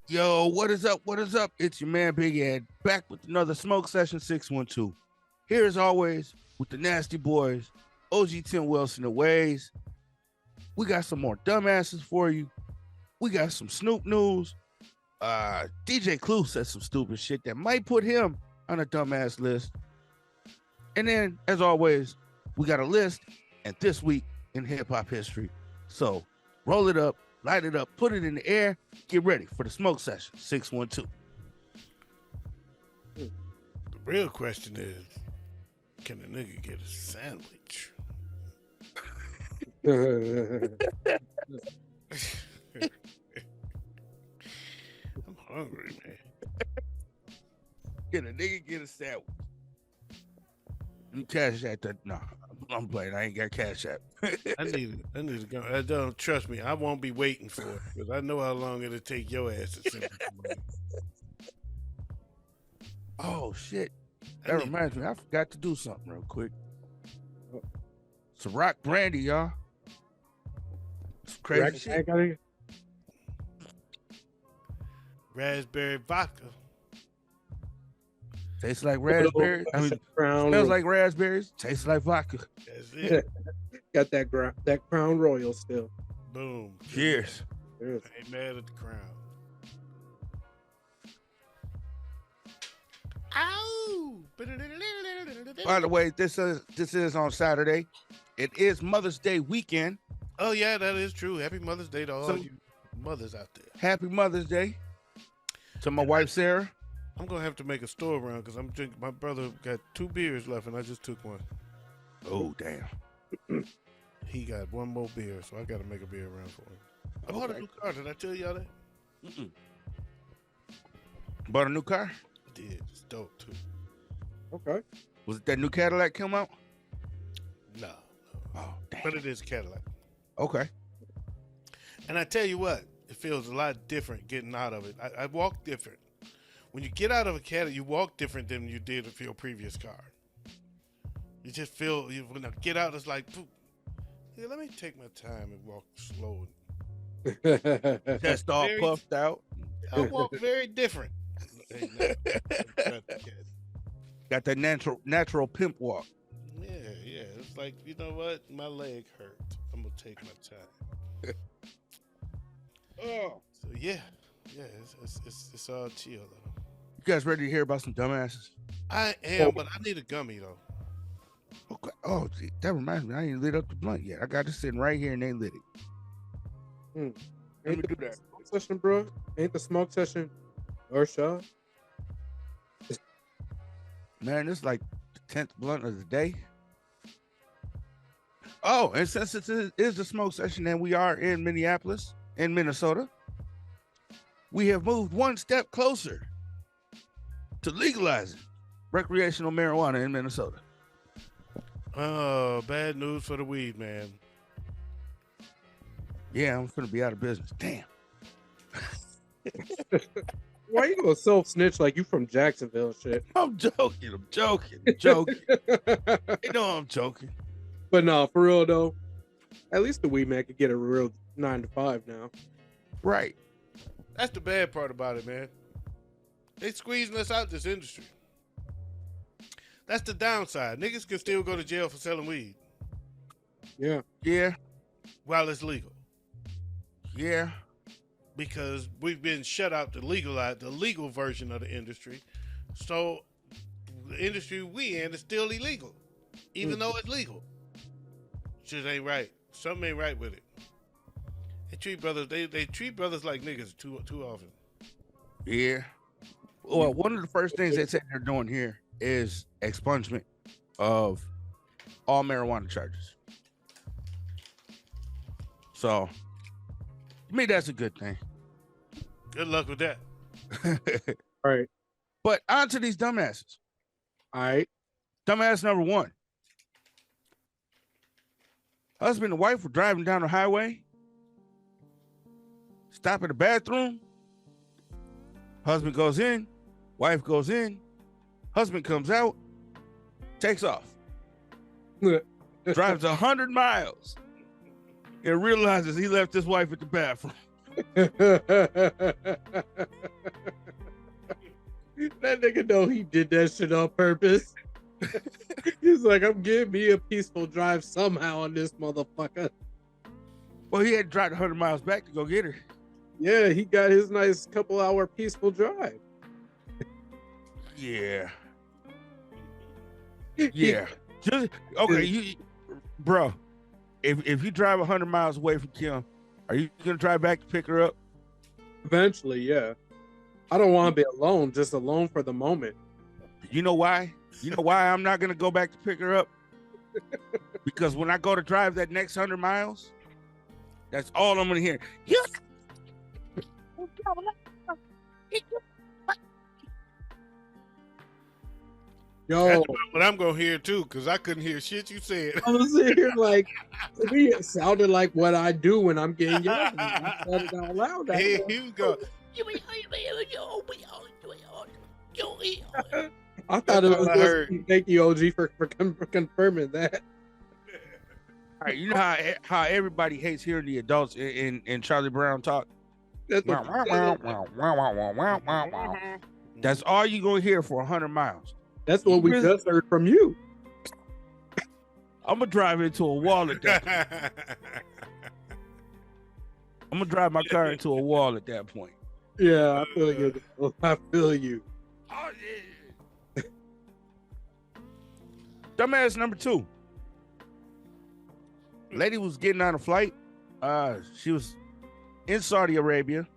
Yo, what is up? What is up? It's your man Big Ed back with another Smoke Session 612. Here as always with the Nasty Boys, OG Tim Wilson the Ways. We got some more dumbasses for you. We got some Snoop news. DJ Clue said some stupid shit that might put him on a dumbass list. And then, as always, we got a list and this week in hip hop history. So roll it up, light it up, put it in the air, get ready for the Smoke Session 612. The real question is, can a nigga get a sandwich? I'm hungry, man. Can a nigga get a sandwich? You cash at that? No, I'm playing. I ain't got cash app. I need to go. Don't trust me. I won't be waiting for it because I know how long it'll take your ass to send me some money. Oh shit! That reminds me. I forgot to do something real quick. It's rock brandy, y'all. It's crazy shit. Raspberry vodka. Tastes like raspberries. I mean, smells like raspberries. Tastes like vodka. That's it. Got that Crown Royal still. Boom. Cheers. Cheers. I ain't mad at the crown. Ow! By the way, this is on Saturday. It is Mother's Day weekend. Oh yeah, that is true. Happy Mother's Day to all you mothers out there. Happy Mother's Day to my wife Sarah. I'm gonna have to make a store run because I'm drinking. My brother got 2 beers left, and I just took one. Oh damn! He got 1 more beer, so I got to make a beer run for him. I bought a new car. Did I tell y'all that? Mm-mm. Bought a new car? I did. It's dope too. Okay. Was it that new Cadillac come out? No. Oh damn! But it is Cadillac. Okay. And I tell you what, it feels a lot different getting out of it. I walk different. When you get out of a Cadillac, you walk different than you did with your previous car. You just feel, when I get out, it's like, yeah, let me take my time and walk slow. Chest all puffed out. I walk very different. Got that natural pimp walk. Yeah. It's like, you know what? My leg hurt. I'm going to take my time. Oh. So, yeah, it's all chill, though. You guys ready to hear about some dumbasses? I am, but I need a gummy, though. Okay. Oh, gee, that reminds me. I ain't lit up the blunt yet. I got it sitting right here and they lit it. Let me do that. Smoke session, bro. Ain't the smoke session or shot? Man, it's like the 10th blunt of the day. Oh, and since it is the smoke session and we are in Minneapolis, in Minnesota, we have moved one step closer to legalizing recreational marijuana in Minnesota. Oh, bad news for the weed, man. Yeah, I'm gonna be out of business. Damn. Why you gonna self snitch like you from Jacksonville shit? I'm joking. You know I'm joking. But no, for real though, at least the weed man could get a real 9 to 5 now. Right. That's the bad part about it, man. They squeezing us out this industry. That's the downside. Niggas can still go to jail for selling weed. Yeah. Yeah. While it's legal. Yeah. Because we've been shut out to legalize the legal version of the industry. So the industry we in is still illegal. Even though it's legal. Shit ain't right. Something ain't right with it. They treat brothers like niggas too often. Yeah. Well, one of the first things they said they're doing here is expungement of all marijuana charges. So, to me, that's a good thing. Good luck with that. All right. But on to these dumbasses. All right. Dumbass number 1. Husband and wife were driving down the highway. Stop at the bathroom. Husband goes in. Wife goes in. Husband comes out. takes off, drives 100 miles, and realizes he left his wife at the bathroom. That nigga know he did that shit on purpose. He's like, I'm giving me a peaceful drive somehow on this motherfucker. Well, he had to drive 100 miles back to go get her. Yeah, he got his nice couple hour peaceful drive. Yeah. Yeah. Just okay, bro. If you drive 100 miles away from Kim, are you gonna drive back to pick her up? Eventually, yeah. I don't want to be alone, just alone for the moment. You know why? You know why I'm not gonna go back to pick her up? Because when I go to drive that next 100 miles, that's all I'm gonna hear. Yo, That's what I'm gonna hear too, because I couldn't hear shit you said. I was sitting here like, to me, it sounded like what I do when I'm getting yelled at. I said it out loud. Here you go. I thought it was all I heard. just, thank you, OG, for confirming that. All right, you know how everybody hates hearing the adults in Charlie Brown talk? That's what, That's all you're gonna hear for 100 miles. that's what we Really? just heard from you. I'm gonna drive into a wall at that. I'm gonna drive my car into a wall at that point. Yeah, I feel you. I feel you. Oh, yeah. Dumbass number 2. Lady was getting on a flight. She was in Saudi Arabia,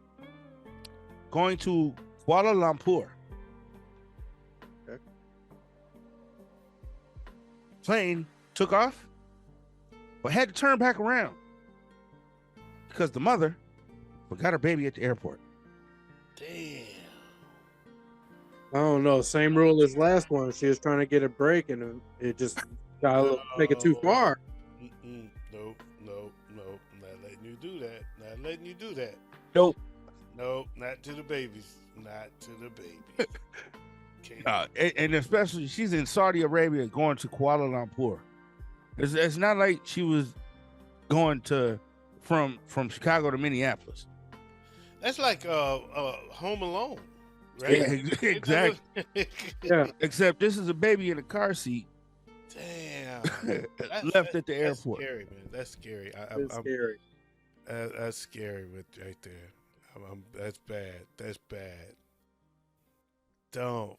going to Kuala Lumpur. Okay. Plane took off, but had to turn back around because the mother forgot her baby at the airport. Damn. I don't know. Same rule as last one. She was trying to get a break, and it just got a little, make it too far. Nope. Not letting you do that. Not letting you do that. Nope. Nope. Not to the babies. Not to the babies. And especially she's in Saudi Arabia going to Kuala Lumpur. It's not like she was going to from Chicago to Minneapolis. That's like Home Alone, right? Yeah, exactly. Yeah. Except this is a baby in a car seat. Damn. Left at the airport. That's scary, man. That's scary. It's scary. That's scary right there. That's bad. That's bad. Don't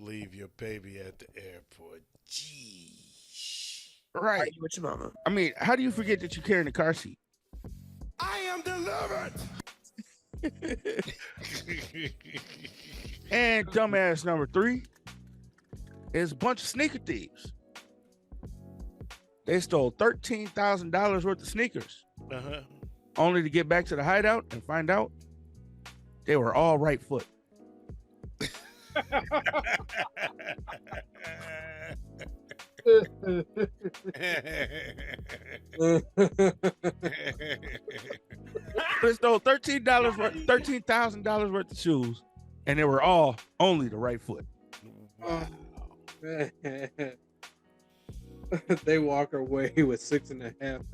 leave your baby at the airport. Jeez. Right. With your mama. I mean, how do you forget that you're carrying a car seat? I am delivered. And dumbass number 3 is a bunch of sneaker thieves. They stole $13,000 worth of sneakers, only to get back to the hideout and find out they were all right foot. They stole $13,000 worth of shoes, and they were all only the right foot. Wow. They walk away with $6,500 at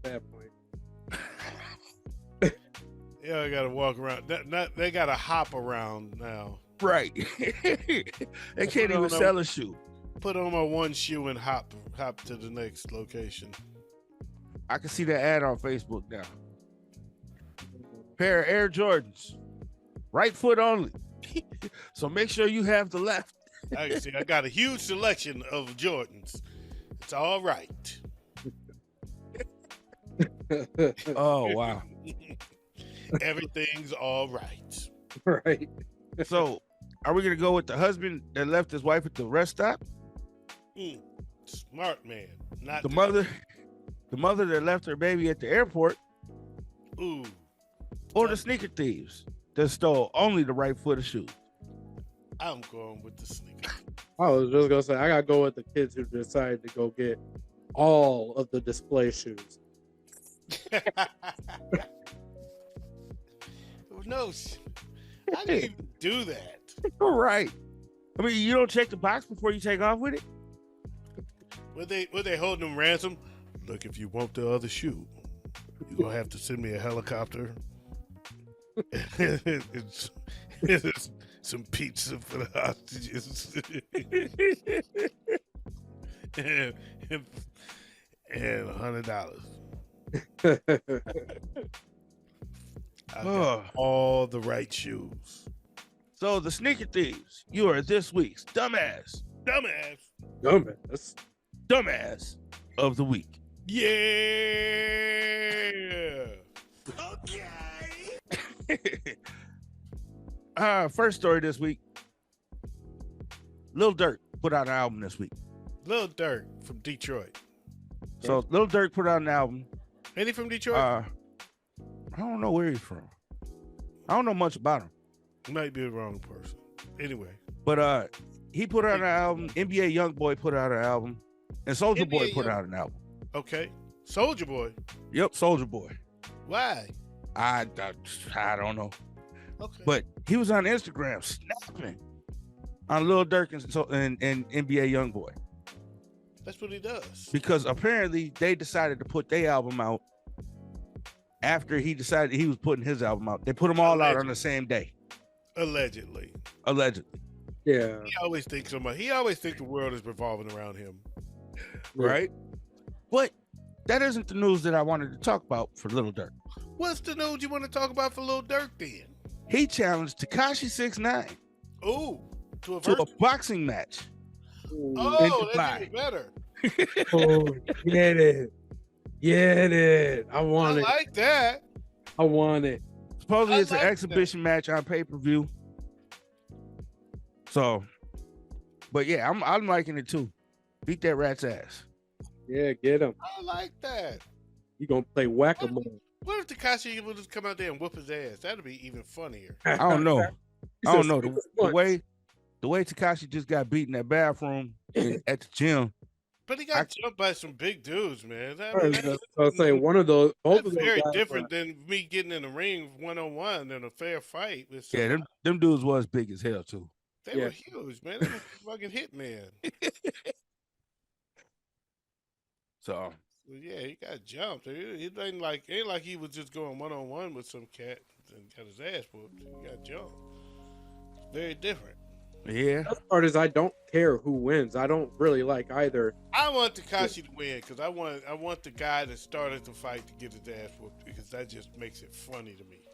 that point. Yeah, I gotta walk around. They gotta hop around now. Right. They can't even sell a shoe. Put on my one shoe and hop to the next location. I can see that ad on Facebook now. Pair of Air Jordans, right foot only. So make sure you have the left. I can see. I got a huge selection of Jordans. It's all right. Oh wow. Everything's all right. Right. So are we gonna go with the husband that left his wife at the rest stop? Smart man. Not The mother that left her baby at the airport, Ooh. or the sneaker thieves that stole only the right foot of shoes? I'm going with the sneaker. I was just gonna say I gotta go with the kids who decided to go get all of the display shoes. No, I didn't even do that. All right. I mean, you don't check the box before you take off with it? Were they holding him ransom? Look, if you want the other shoe, you're gonna have to send me a helicopter. it's some pizza for the hostages. and $100. I got all the right shoes. So the sneaker thieves, you are this week's dumbass of the week. Yeah. Okay. First story this week. Lil Durk put out an album this week. Lil Durk from Detroit. So Lil Durk put out an album. Ain't he from Detroit? I don't know where he's from. I don't know much about him. Might be the wrong person. Anyway. But he put out an album. NBA YoungBoy put out an album. And Soulja Boy put out an album. Okay. Soulja Boy. Yep, Soulja Boy. Why? I don't know. Okay. But he was on Instagram snapping on Lil Durk and NBA YoungBoy. That's what he does. Because apparently they decided to put their album out after he decided he was putting his album out. They put them all out on the same day. Allegedly. Yeah. He always thinks the world is revolving around him. Right? But that isn't the news that I wanted to talk about for Lil Durk. What's the news you want to talk about for Lil Durk then? He challenged Tekashi 6ix9ine to a boxing match. Oh, that's even better. Oh, get it. I want it. I like that. I want it. Supposedly it's an exhibition match on pay-per-view. So, but yeah, I'm liking it too. Beat that rat's ass. Yeah, get him. I like that. You gonna play whack-a-mole? What if Tekashi would just come out there and whoop his ass? That'd be even funnier. I don't know. The way Tekashi just got beat in that bathroom at the gym. But he got jumped by some big dudes, man. I'll say one of those. Both of those very guys different than me getting in the ring 1-on-1 in a fair fight. With them dudes was big as hell too. They were huge, man. They were fucking hitman. So yeah, he got jumped. It ain't like he was just going 1-on-1 with some cat and got his ass whooped. He got jumped. It's very different. Yeah. The best part is I don't care who wins. I don't really like either. I want Tekashi to win because I want the guy that started the fight to get his ass whooped because that just makes it funny to me.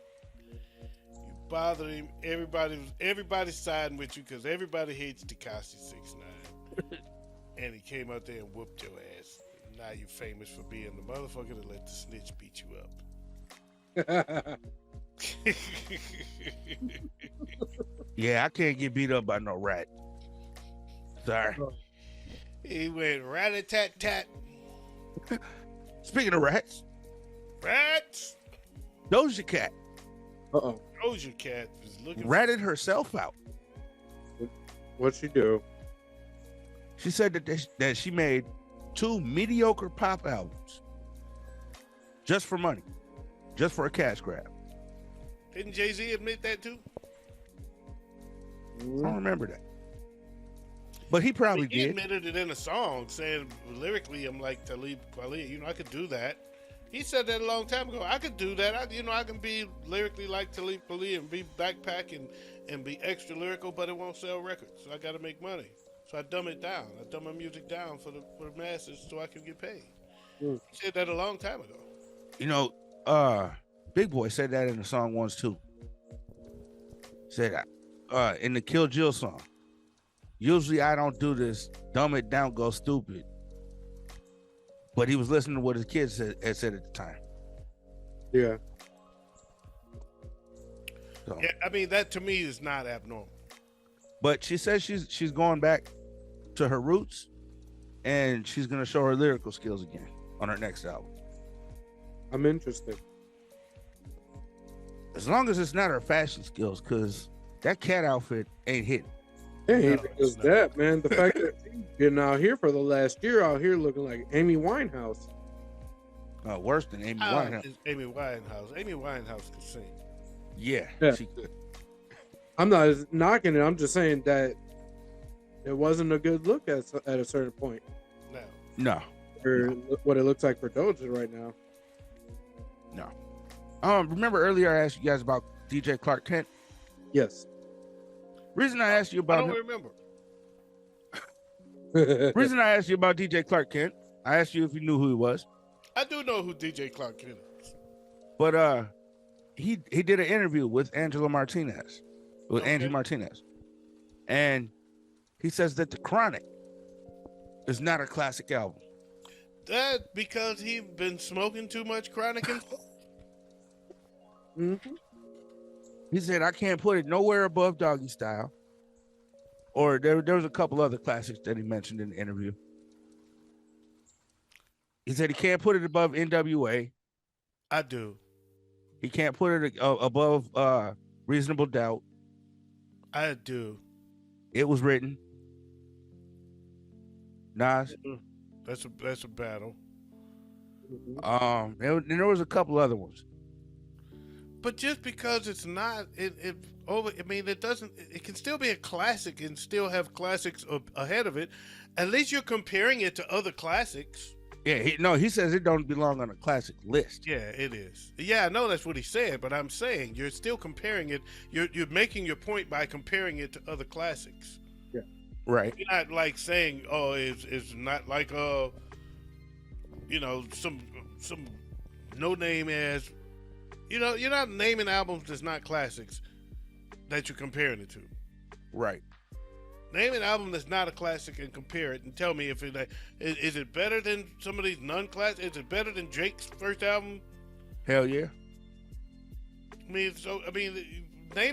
You bother him, everybody's siding with you because everybody hates Tekashi 6ix9ine, and he came out there and whooped your ass. Now you're famous for being the motherfucker that let the snitch beat you up. Yeah, I can't get beat up by no rat. Sorry. He went rat-a-tat-tat. Speaking of rats. Doja Cat. Doja Cat was looking ratted herself out. What'd she do? She said that she made 2 mediocre pop albums just for money, just for a cash grab. Didn't Jay-Z admit that too? I don't remember that. But he probably did. He admitted it in a song, saying lyrically, I'm like Talib Kweli. I could do that. He said that a long time ago. I could do that. I can be lyrically like Talib Kweli and be backpacking and be extra lyrical, but it won't sell records. So I got to make money. So I dumb it down. I dumb my music down for the masses so I can get paid. He said that a long time ago. Big Boy said that in the song once too. Said in the Kill Jill song. Usually I don't do this. Dumb it down, go stupid. But he was listening to what his kids had said at the time. Yeah. So. Yeah, I mean that to me is not abnormal. But she says she's going back to her roots, and she's gonna show her lyrical skills again on her next album. I'm interested. As long as it's not her fashion skills, because that cat outfit ain't hitting. It ain't even just that, man. The fact that she's been out here for the last year, out here looking like Amy Winehouse. Worse than Amy Winehouse. Amy Winehouse could sing. Yeah, she could. I'm not knocking it. I'm just saying that it wasn't a good look at a certain point. No. No, Or what it looks like for Doja right now. no. Remember earlier I asked you guys about DJ Clark Kent? Yes. Reason I asked you I about don't him, remember. reason I asked you about DJ Clark Kent, I asked you if you knew who he was. I do know who DJ Clark Kent is. But he did an interview with Angela Martinez, with Okay. Angie Martinez, and he says that The Chronic is not a classic album. That because he been smoking too much chronic and Mm-hmm. He said I can't put it nowhere above Doggy Style. Or there was a couple other classics that he mentioned in the interview. He said he can't put it above NWA. I do. He can't put it above Reasonable Doubt. I do. It Was Written. Nas. That's a battle. And there was a couple other ones. But just because it's not, it doesn't. It can still be a classic and still have classics ahead of it. At least you're comparing it to other classics. Yeah, he says it don't belong on a classic list. Yeah, it is. Yeah, I know that's what he said, but I'm saying you're still comparing it. You're making your point by comparing it to other classics. Yeah. Right. You're not like saying, oh, it's not like some no name as. You're not naming albums that's not classics that you're comparing it to. Right. Name an album that's not a classic and compare it and tell me if is it better than some of these non-classic? Is it better than Drake's first album? Hell yeah. Name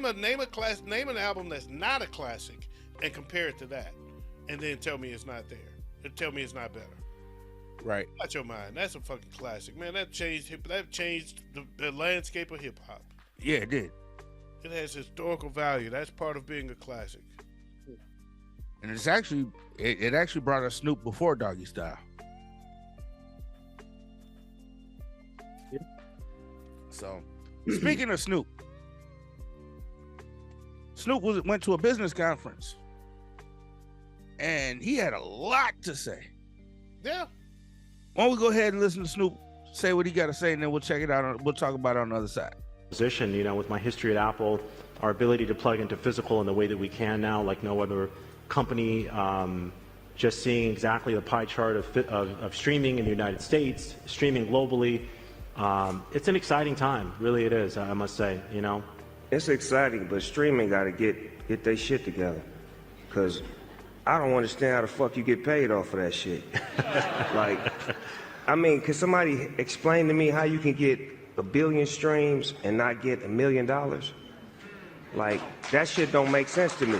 an album that's not a classic and compare it to that, and then tell me it's not there. And tell me it's not better. Right. Out your mind. That's a fucking classic, man. That changed the landscape of hip hop. Yeah, it did. It has historical value. That's part of being a classic. And it's actually it actually brought us Snoop before Doggy Style. Yeah. So, speaking of Snoop went to a business conference, and he had a lot to say. Yeah. Why don't we go ahead and listen to Snoop say what he got to say, and then we'll check it out. We'll talk about it on the other side. Position, with my history at Apple, our ability to plug into physical in the way that we can now, like no other company, just seeing exactly the pie chart of streaming in the United States, streaming globally. It's an exciting time, really it is, I must say, It's exciting, but streaming got to get their shit together. Because I don't understand how the fuck you get paid off of that shit. Can somebody explain to me how you can get 1 billion streams and not get $1 million? That shit don't make sense to me.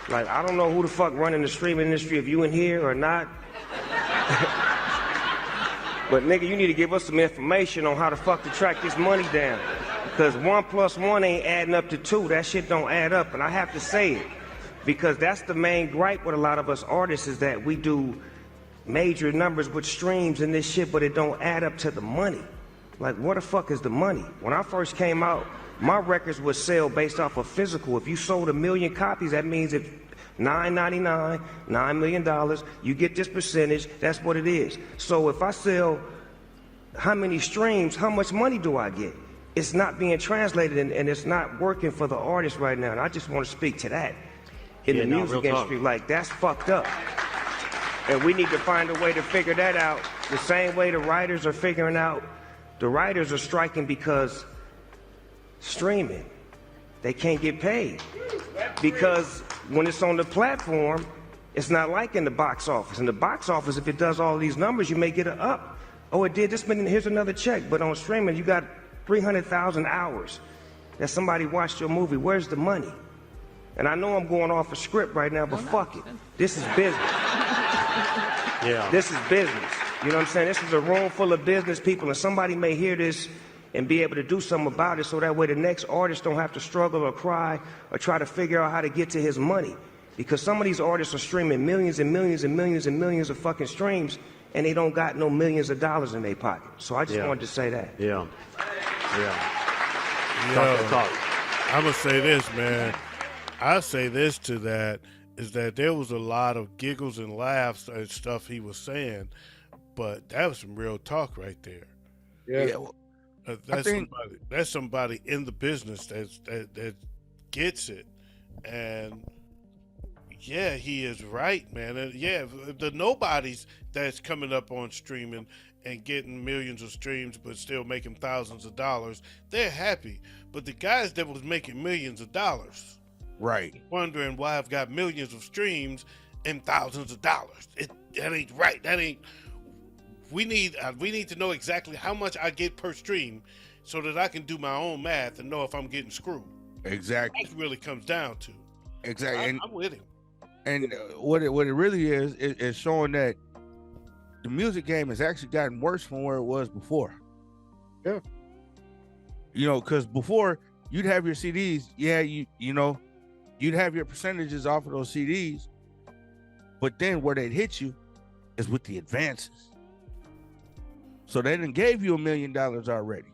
I don't know who the fuck running the streaming industry, if you in here or not. But nigga, you need to give us some information on how the fuck to track this money down. Because 1 + 1 ain't adding up to 2. That shit don't add up, and I have to say it. Because that's the main gripe with a lot of us artists, is that we do major numbers with streams and this shit, but it don't add up to the money. Where the fuck is the money? When I first came out, my records would sell based off of physical. If you sold 1 million copies, that means if $9.99, $9 million, you get this percentage, that's what it is. So if I sell how many streams, how much money do I get? It's not being translated, and it's not working for the artist right now, and I just want to speak to that. In the music industry, that's fucked up. And we need to find a way to figure that out, the same way the writers are figuring out. The writers are striking because streaming, they can't get paid. Because when it's on the platform, it's not like in the box office. In the box office, if it does all these numbers, you may get an up. Oh, it did this many, here's another check. But on streaming, you got 300,000 hours that somebody watched your movie. Where's the money? And I know I'm going off a script right now, but fuck it. This is business. Yeah. This is business. You know what I'm saying? This is a room full of business people, and somebody may hear this and be able to do something about it, so that way the next artist don't have to struggle or cry or try to figure out how to get to his money. Because some of these artists are streaming millions and millions and millions and millions of fucking streams, and they don't got no millions of dollars in their pocket. So I just wanted to say that. Yeah. Yo, I'm going to say this, man. I'll say this to that. is that there was a lot of giggles and laughs and stuff he was saying, but that was some real talk right there. Yeah. Yeah, well, I That's think somebody. That's somebody in the business that gets it, and yeah, he is right, man. And yeah, the nobodies that's coming up on streaming and getting millions of streams, but still making thousands of dollars, they're happy. But the guys that was making millions of dollars, right. wondering why I've got millions of streams and thousands of dollars. That ain't right. That ain't. We need to know exactly how much I get per stream, so that I can do my own math and know if I'm getting screwed. Exactly. That's really comes down to. Exactly. I'm with him. And what it really is showing that the music game has actually gotten worse from where it was before. Yeah. You know, because before you'd have your CDs, yeah, you know, you'd have your percentages off of those CDs, but then where they'd hit you is with the advances. So they done gave you $1 million already.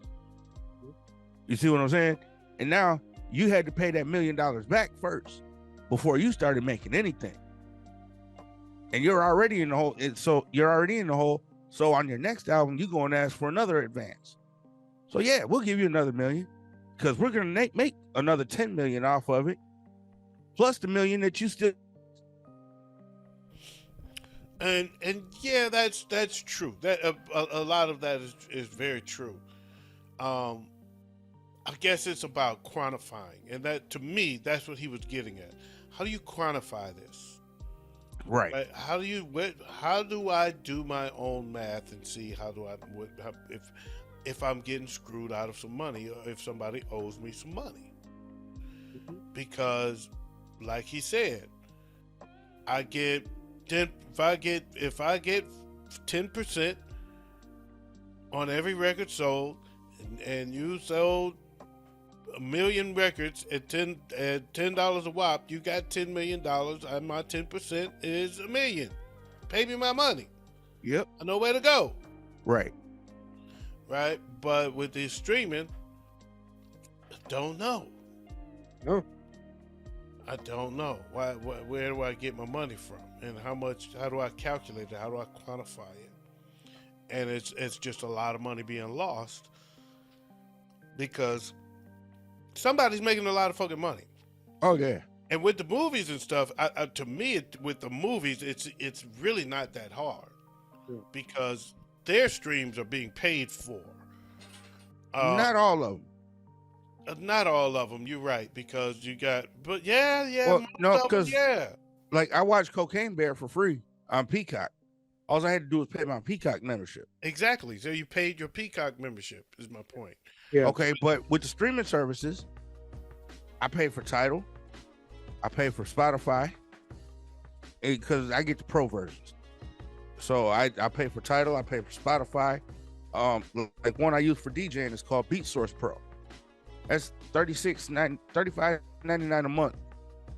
You see what I'm saying? And now you had to pay that $1 million back first before you started making anything. And you're already in the hole. So you're already in the hole. So on your next album, you go and ask for another advance. So yeah, we'll give you another $1 million because we're gonna make another $10 million off of it, plus the $1 million that you still. And yeah, that's true. That a lot of that is very true. I guess it's about quantifying, and that to me, that's what he was getting at. How do you quantify this? Right. Like, how do I do my own math and see if I'm getting screwed out of some money or if somebody owes me some money? Because, like he said, I get 10. If I get 10% on every record sold, and you sold 1 million records at $10 a whop, you got $10 million, and my 10% is $1 million. Pay me my money. Yep. I know where to go. Right. Right? But with this streaming, I don't know. No. I don't know. Where do I get my money from? And how do I calculate it? How do I quantify it? And it's just a lot of money being lost because somebody's making a lot of fucking money. Oh yeah. And with the movies and stuff, to me, with the movies, it's really not that hard because their streams are being paid for. Not all of them. Not all of them. You're right because you got, but yeah. Well, no, because yeah. Like I watched Cocaine Bear for free on Peacock. All I had to do was pay my Peacock membership. Exactly. So you paid your Peacock membership. Is my point. Yeah. Okay, but with the streaming services, I pay for Tidal, I pay for Spotify, because I get the pro versions. So I pay for Tidal, I pay for Spotify. Like one I use for DJing is called Beat Source Pro. That's $35.99 a month,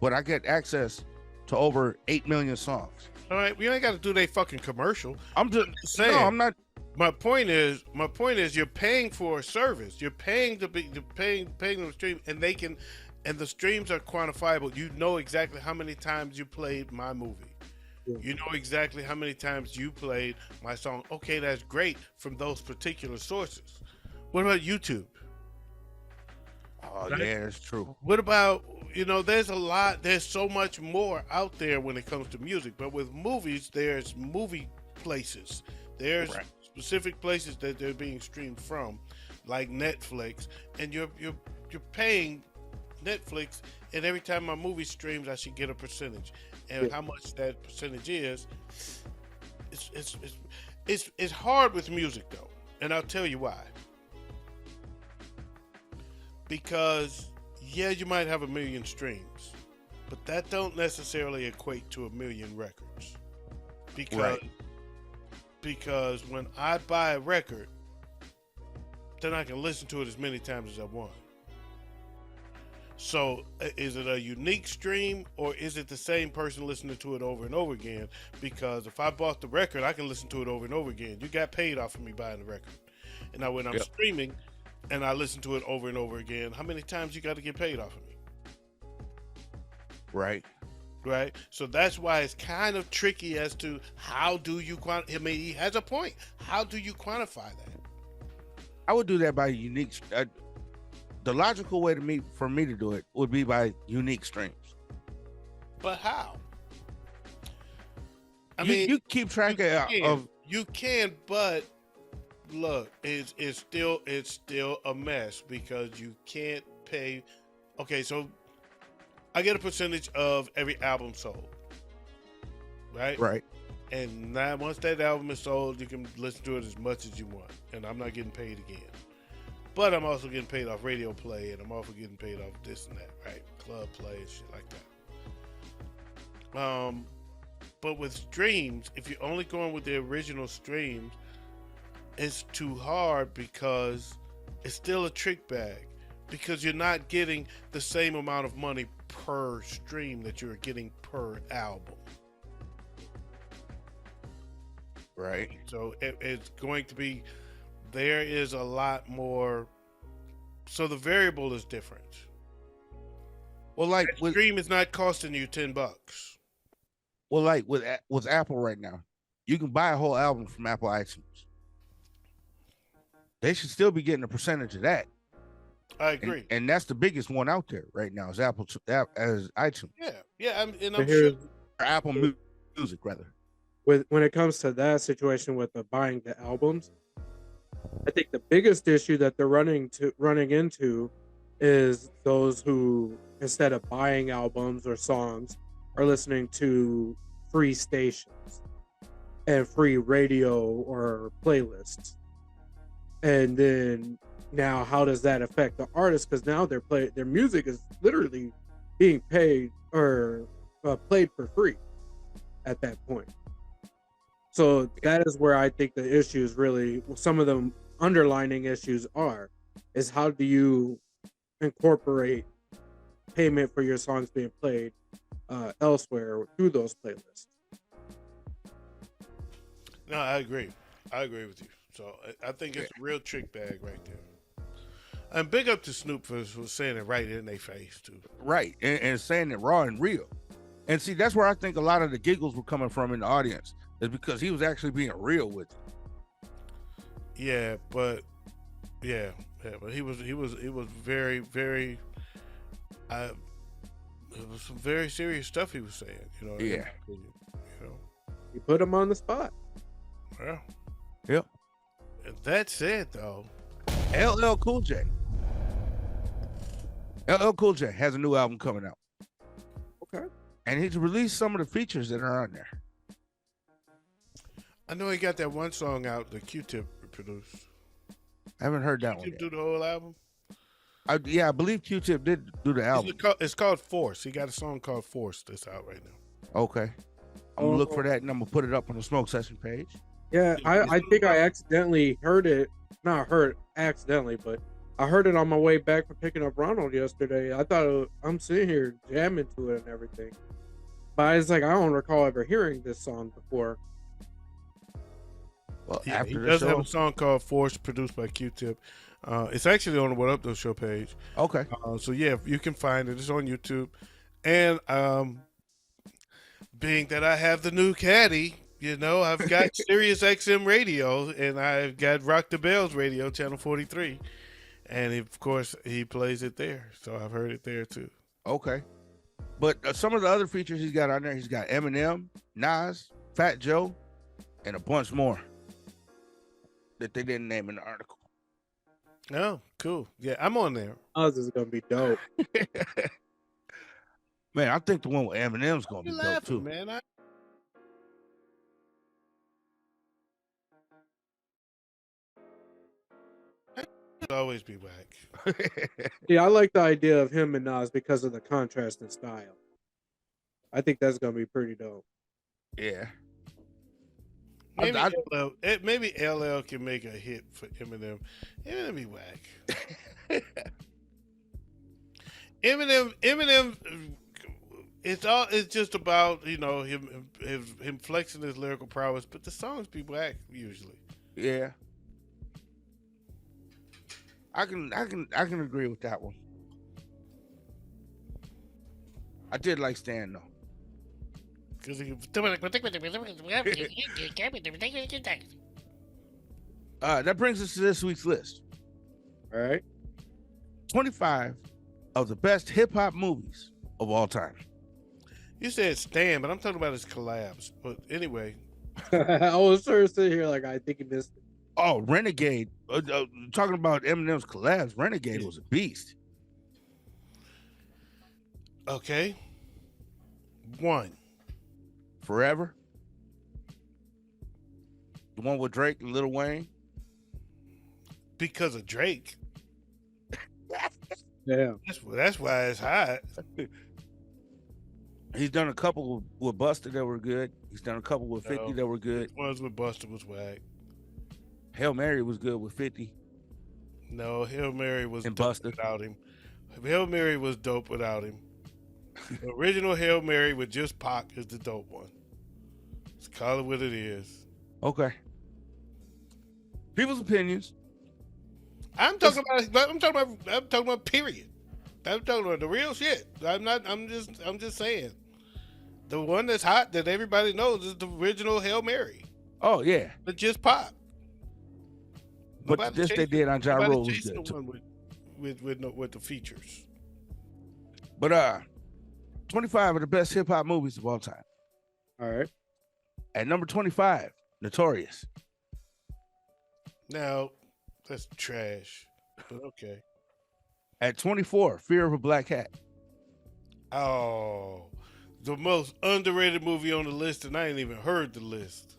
but I get access to over 8 million songs. All right, we ain't got to do that fucking commercial. I'm just saying. No, I'm not. My point is, you're paying for a service. You're paying paying them to stream, and the streams are quantifiable. You know exactly how many times you played my movie. You know exactly how many times you played my song. Okay, that's great from those particular sources. What about YouTube? Oh, yeah, that's true. What about, there's so much more out there when it comes to music. But with movies, there's movie places. There's specific places that they're being streamed from, like Netflix. And you're paying Netflix, and every time my movie streams, I should get a percentage. And how much that percentage is, it's hard with music, though. And I'll tell you why. Because, yeah, you might have 1 million streams, but that don't necessarily equate to 1 million records. Because when I buy a record, then I can listen to it as many times as I want. So is it a unique stream, or is it the same person listening to it over and over again? Because if I bought the record, I can listen to it over and over again. You got paid off of me buying the record. And now when I'm streaming, and I listen to it over and over again, how many times you got to get paid off of me? Right. right? So that's why it's kind of tricky as to how do you I mean, he has a point. How do you quantify that? I would do that by unique. The logical way for me to do it would be by unique streams. But how? I you, mean, you keep track of you can, but look, it's still a mess because you can't pay. Okay, so I get a percentage of every album sold, right? right. And now once that album is sold, you can listen to it as much as you want, and I'm not getting paid again. But I'm also getting paid off radio play, and I'm also getting paid off this and that, right? Club play and shit like that. But with streams, if you're only going with the original streams, it's too hard because it's still a trick bag. Because you're not getting the same amount of money per stream that you're getting per album. Right. So it's going to be, there is a lot more. So the variable is different. Well, like That stream is not costing you $10. Well, like with Apple right now, you can buy a whole album from Apple iTunes. They should still be getting a percentage of that. I agree, and that's the biggest one out there right now is as iTunes. Yeah, and I'm But sure. Or Apple Music rather. When it comes to that situation with the buying the albums, I think the biggest issue that they're running into is those who, instead of buying albums or songs, are listening to free stations and free radio or playlists. And then now, how does that affect the artists? Because now their music is literally being paid or played for free at that point. So that is where I think the issues really, some of the underlining issues is how do you incorporate payment for your songs being played elsewhere through those playlists? No, I agree with you. So I think it's a real trick bag right there. And big up to Snoop for saying it right in their face too. Right, and saying it raw and real. And see, that's where I think a lot of the giggles were coming from in the audience, is because he was actually being real with it. Yeah, but he was very, very. It was some very serious stuff he was saying. You know. Yeah. You put him on the spot. Well. Yep. And that said, though, LL Cool J. LL Cool J has a new album coming out. Okay. And he's released some of the features that are on there. I know he got that one song out that Q-Tip produced. I haven't heard that one Q-Tip yet. do the whole album? I believe Q-Tip did do the album. It's called Force. He got a song called Force that's out right now. Okay. I'm going to look for that, and I'm going to put it up on the Smoke Session page. Yeah, I think I accidentally heard it. Not heard accidentally, but I heard it on my way back from picking up Ronald yesterday. I thought I'm sitting here jamming to it and everything. But it's like, I don't recall ever hearing this song before. Well, He after the does show. have a song called Force produced by Q-Tip. It's actually on the What Up Though Show page. Okay. So yeah, you can find it. It's on YouTube. And being that I have the new caddy, you know, I've got Sirius XM radio and I've got Rock the Bells radio, channel 43. And of course, he plays it there. So I've heard it there too. Okay. But some of the other features he's got on there, he's got Eminem, Nas, Fat Joe, and a bunch more that they didn't name in the article. Oh, cool. Yeah, I'm on there. Oz is gonna be dope. Man, I think the one with Eminem's gonna be You dope laughing, too. man. Always be whack. Yeah, I like the idea of him and Nas because of the contrast in style. I think that's gonna be pretty dope. Yeah. Maybe LL can make a hit for Eminem. Eminem be whack. Eminem. It's just about, you know, him flexing his lyrical prowess, but the songs be whack usually. Yeah. I can agree with that one. I did like Stan though. Because he That brings us to this week's list. All right. 25 of the best hip hop movies of all time. You said Stan, but I'm talking about his collabs. But anyway, I was sort of sitting here like I think he missed it. Oh, Renegade. Talking about Eminem's collabs, Renegade was a beast. okay. 1. Forever. The one with Drake and Lil Wayne. Because of Drake. Yeah. That's why it's hot. He's done a couple with Busta that were good. He's done a couple with 50 No. that were good. Ones with Buster was whack. Hail Mary was good with 50 No, Hail Mary was and dope Busta. without him. Hail Mary was dope without him. The original Hail Mary with just Pac is the dope one. Let's call it what it is. Okay. People's opinions. I'm talking about period. I'm talking about the real shit. I'm just saying. The one that's hot that everybody knows is the original Hail Mary. Oh, yeah. But just Pac. But Nobody this they chasing- did on Ja nobody Rule was chasing good the too. one with the features. But 25 of the best hip hop movies of all time. All right. At number 25, Notorious. Now, that's trash. But okay. At 24, Fear of a Black Hat. Oh, the most underrated movie on the list, and I ain't even heard the list.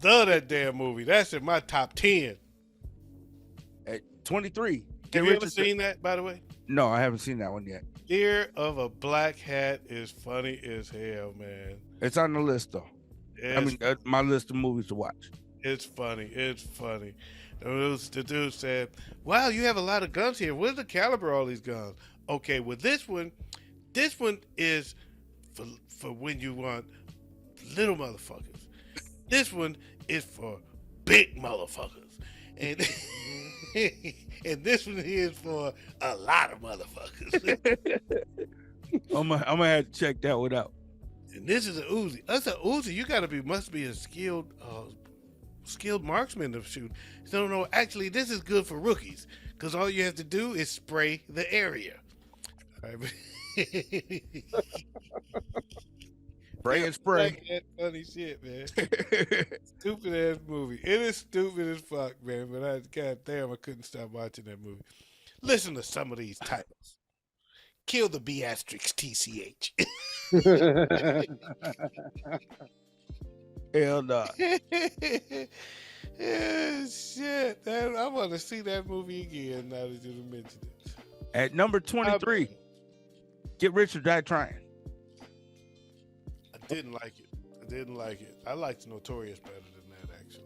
Love that damn movie. That's in my top 10. At 23, Have you ever seen that, by the way? No, I haven't seen that one yet. Fear of a Black Hat is funny as hell, man. It's on the list though. My list of movies to watch. It's funny. It's funny. The dude said, wow, you have a lot of guns here. What's the caliber of all these guns? Okay, well, this one is for when you want little motherfuckers. This one is for big motherfuckers. And and this one is for a lot of motherfuckers. I'm gonna have to check that one out. And this is a Uzi. That's a Uzi. You must be a skilled marksman to shoot. So no, actually, this is good for rookies because all you have to do is spray the area. All right. Spray and spray. That funny shit, man. Stupid ass movie. It is stupid as fuck, man. But goddamn, I couldn't stop watching that movie. Listen to some of these titles. Kill the Beatrix TCH. Hell no. Yeah, shit. I want to see that movie again now that you mentioned it. At number 23, Get Rich or Die Trying. I didn't like it. I liked Notorious better than that, actually.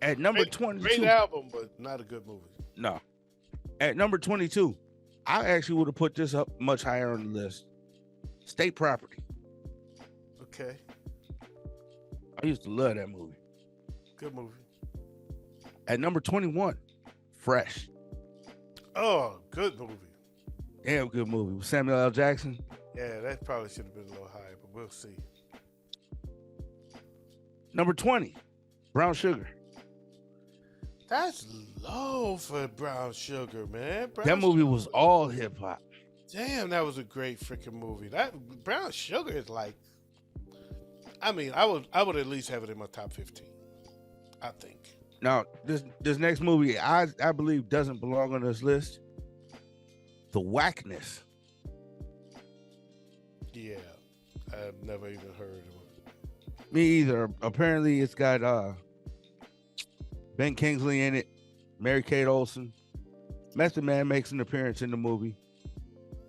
At number 22. Great album, but not a good movie. No. At number 22, I actually would have put this up much higher on the list. State Property. Okay. I used to love that movie. Good movie. At number 21, Fresh. Oh, good movie. Damn good movie with Samuel L. Jackson. Yeah, that probably should have been a little higher, but we'll see. Number 20, Brown Sugar. That's low for Brown Sugar, man. That movie was all hip hop. Damn, that was a great freaking movie. That Brown Sugar is like, I mean, I would at least have it in my top 15. I think. Now, this next movie, I believe doesn't belong on this list. The Whackness. Yeah, I've never even heard of it. Me either. Apparently, it's got Ben Kingsley in it, Mary-Kate Olsen. Method Man makes an appearance in the movie.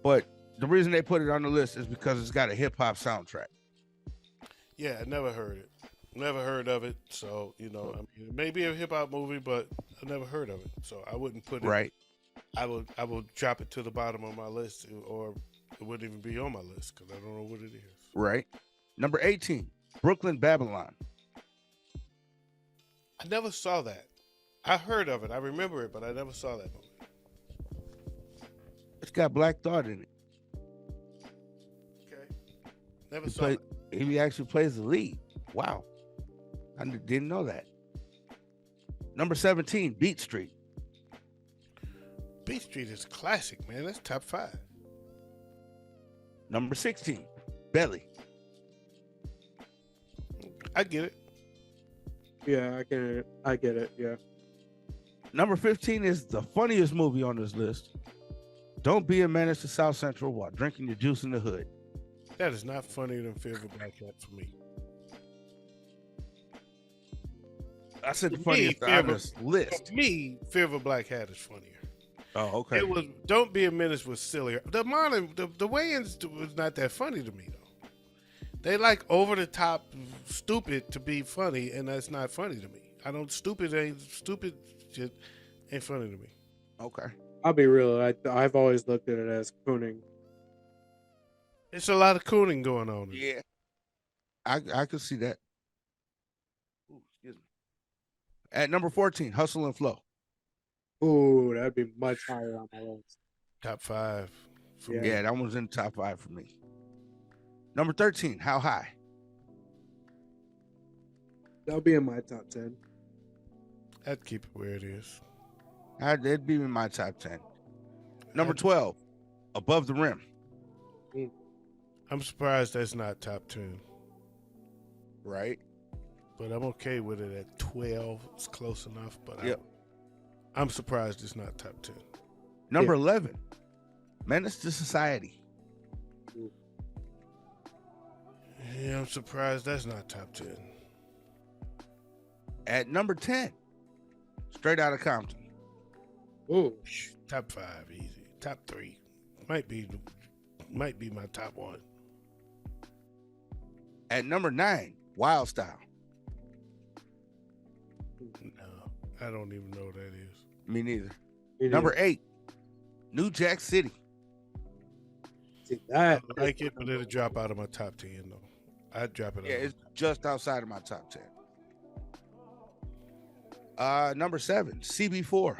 But the reason they put it on the list is because it's got a hip-hop soundtrack. Yeah, I never heard it. Never heard of it. So, I mean, it may be a hip hop movie, but I never heard of it. So I wouldn't put it. Right. I would drop it to the bottom of my list, or it wouldn't even be on my list because I don't know what it is. Right. Number 18, Brooklyn Babylon. I never saw that. I heard of it. I remember it, but I never saw that movie. It's got Black Thought in it. Okay. Never He saw play, it. he actually plays the lead. Wow, I didn't know that. Number 17, Beat Street. Beat Street is a classic, man. That's top 5. Number 16, Belly. I get it. Yeah, I get it. Yeah. Number 15 is the funniest movie on this list. Don't be a menace to South Central while drinking your juice in the hood. That is not funnier than Fear of a Black Cat for me. I said the For funniest me, Fear on of a- this list. For me, Fear of a Black Hat is funnier. Oh, okay. It was Don't Be a Menace was sillier. The Wayans was not that funny to me though. They like over the top stupid to be funny, and that's not funny to me. Stupid shit ain't funny to me. Okay. I'll be real. I've always looked at it as cooning. It's a lot of cooning going on. Yeah. I could see that. Ooh, excuse me. At number 14, Hustle and Flow. Ooh, that'd be much higher on my list. Top 5. For Yeah. me. Yeah, that one's in the top 5 for me. Number 13, How High. That'll be in my top 10. I'd keep it where it is. It'd be in my top 10. Number 12, Above the Rim. I'm surprised that's not top 10, Right? but I'm okay with it at 12. It's close enough, but Yep. I'm surprised it's not top 10. Number 11, Menace to Society. Yeah, I'm surprised that's not top 10. At number 10, Straight Outta Compton. Ooh, Top 5, easy. Top 3 might be my top 1. At number 9, Wild Style. No, I don't even know what that is. Me neither. you Number know, 8, New Jack City. see I that. like it, but it'll drop out of my top 10 though. I'd drop it out. Yeah, it's just outside of my top 10. Number 7, CB4.